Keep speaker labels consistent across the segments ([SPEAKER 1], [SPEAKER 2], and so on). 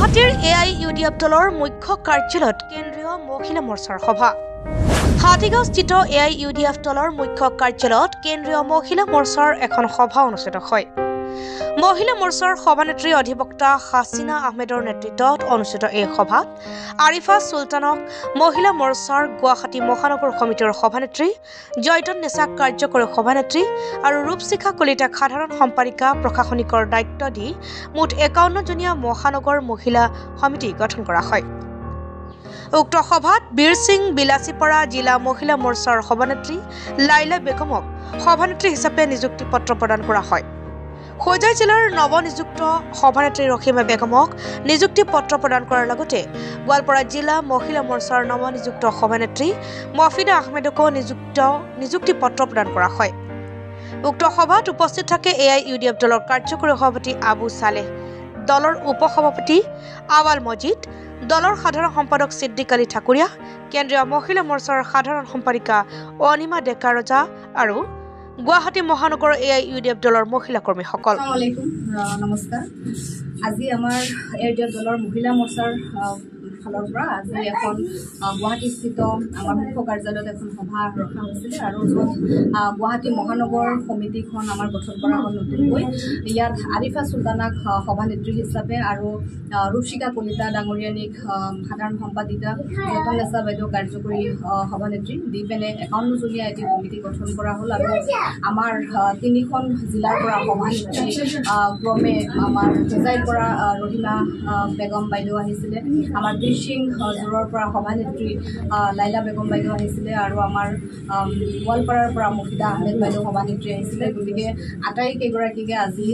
[SPEAKER 1] গুৱাহাটীৰ AIUDF দলৰ মুখ্য কাৰ্যালয়ত কেন্দ্ৰীয় মহিলা মৰ্চাৰ সভা। হাতীগাঁওস্থিত AIUDF দলৰ মুখ্য কাৰ্যালয়ত কেন্দ্ৰীয় মহিলা মৰ্চাৰ এখন সভা অনুষ্ঠিত হয়। মহিলা মৰ্চাৰ সভানেত্ৰী অধিবক্তা হাছিনা আহমেদৰ নেতৃত্বত অনুষ্ঠিত এই সভাত আৰিফা সুলতানক মহিলা মৰ্চাৰ গুৱাহাটী মহানগৰ সমিতিৰ সভানেত্ৰী, জয়তন নেছাক কাৰ্যকৰী সভানেত্ৰী আৰু ৰূপশিখা কলিতাক সাধাৰণ সম্পাদিকা প্ৰশাসনিকৰ দায়িত্ব দি মুঠ ৫১জনীয়া মহানগৰ মহিলা সমিতি গঠন কৰা হয়। উক্ত সভাত বীৰ সিং বিলাসীপাৰা জিলা মহিলা মৰ্চাৰ সভানেত্ৰী লাইলা বেগমক সভানেত্ৰী হিচাপে নিযুক্তি পত্ৰ প্ৰদান কৰা হয়। হোজাই জিলাৰ নৱনিযুক্ত সভানেত্ৰী ৰহিমা বেগমক নিযুক্তি পত্ৰ প্ৰদান কৰাৰ লগতে গোৱালপাৰা জিলা মহিলা মৰ্চাৰ নৱনিযুক্ত সভানেত্ৰী মফিদা আহমেদকো নিযুক্তি পত্ৰ প্ৰদান কৰা হয়। উক্ত সভাত উপস্থিত থাকে AIUDF দলৰ কাৰ্যকৰী সভাপতি আবু সালেহ, দলৰ উপসভাপতি আৱাল মজিদ, দলৰ সাধাৰণ সম্পাদক সিদ্দিক আলী ঠাকুৰীয়া, কেন্দ্ৰীয় মহিলা মৰ্চাৰ সাধাৰণ সম্পাদিকা অনিমা ডেকা ৰজা আৰু গুৱাহাটী মহানগৰ AIUDF দলৰ মহিলা কৰ্মীসকল।
[SPEAKER 2] নমস্কাৰ। আজি আমাৰ AIUDF দলৰ মহিলা মৰ্চাৰ ফালৰ পৰা আজি এখন গুৱাহাটীস্থিত আমাৰ মুখ্য কাৰ্যালয়ত এখন সভা ৰখা হৈছিলে আৰু গুৱাহাটী মহানগৰ সমিতিখন আমাৰ গঠন কৰা হ'ল নতুনকৈ। ইয়াত আৰিফা সুলতানাক সভানেত্ৰী হিচাপে আৰু ৰূপশিখা কলিতা ডাঙৰীয়ানীক সাধাৰণ সম্পাদিকা, জয়তন নেছা বাইদেউ কাৰ্যকৰী সভানেত্ৰী দি পেনে ৫১জনীয়া এটি সমিতি গঠন কৰা হ'ল আৰু আমাৰ ৩খন জিলাৰ পৰা সভানেত্ৰী ক্ৰমে আমাৰ হোজাইৰ পৰা ৰহিমা বেগম বাইদেউ আহিছিলে, আমাৰ বীৰ সিং জোৰৰ পৰা সভানেত্ৰী লাইলা বেগম বাইদেউ আহিছিলে আৰু আমাৰ গোৱালপাৰাৰ পৰা মফিদা আহমেদ বাইদেউ সভানেত্ৰী আহিছিলে। গতিকে আটাইকেইগৰাকীকে আজি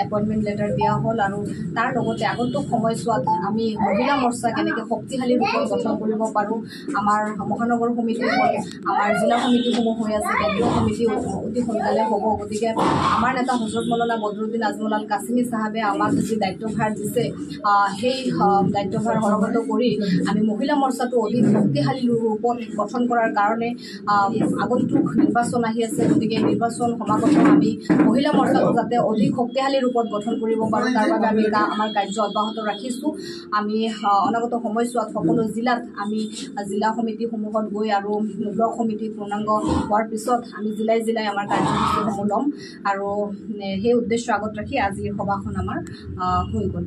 [SPEAKER 2] এপইণ্টমেণ্ট লেটাৰ দিয়া হ'ল আৰু তাৰ লগতে আগন্তুক সময়ছোৱাত আমি মহিলা মৰ্চা কেনেকৈ শক্তিশালী ৰূপত গঠন কৰিব পাৰোঁ, আমাৰ মহানগৰ সমিতি হ'ল, আমাৰ জিলা সমিতিসমূহ হৈ আছে, কেন্দ্ৰীয় সমিতি অতি সোনকালে হ'ব। গতিকে আমাৰ নেতা হজৰত মৌলানা বদৰুদ্দিন আজমল আল কাছিমি চাহাবে আমাক যি দায়িত্বভাৰ দিছে, সেই দায়িত্বভাৰ হৰগত কৰি আমি মহিলা মৰ্চাটো অধিক শক্তিশালী ৰূপত গঠন কৰাৰ কাৰণে আগন্তুক নিৰ্বাচন আহি আছে। গতিকে নিৰ্বাচন সমাগত আমি মহিলা মৰ্চাটো যাতে অধিক শক্তিশালী ৰূপত গঠন কৰিব পাৰোঁ, তাৰ বাবে আমি আমাৰ কাৰ্য অব্যাহত ৰাখিছোঁ। আমি অনাগত সময়ছোৱাত সকলো জিলাত আমি জিলা সমিতিসমূহত গৈ আৰু ব্লক সমিতি পূৰ্ণাংগ হোৱাৰ পিছত আমি জিলাই জিলাই আমাৰ কাৰ্যসূচীসমূহ ল'ম আৰু সেই উদ্দেশ্য আগত ৰাখি আজিৰ সভাখন আমাৰ হৈ গ'ল।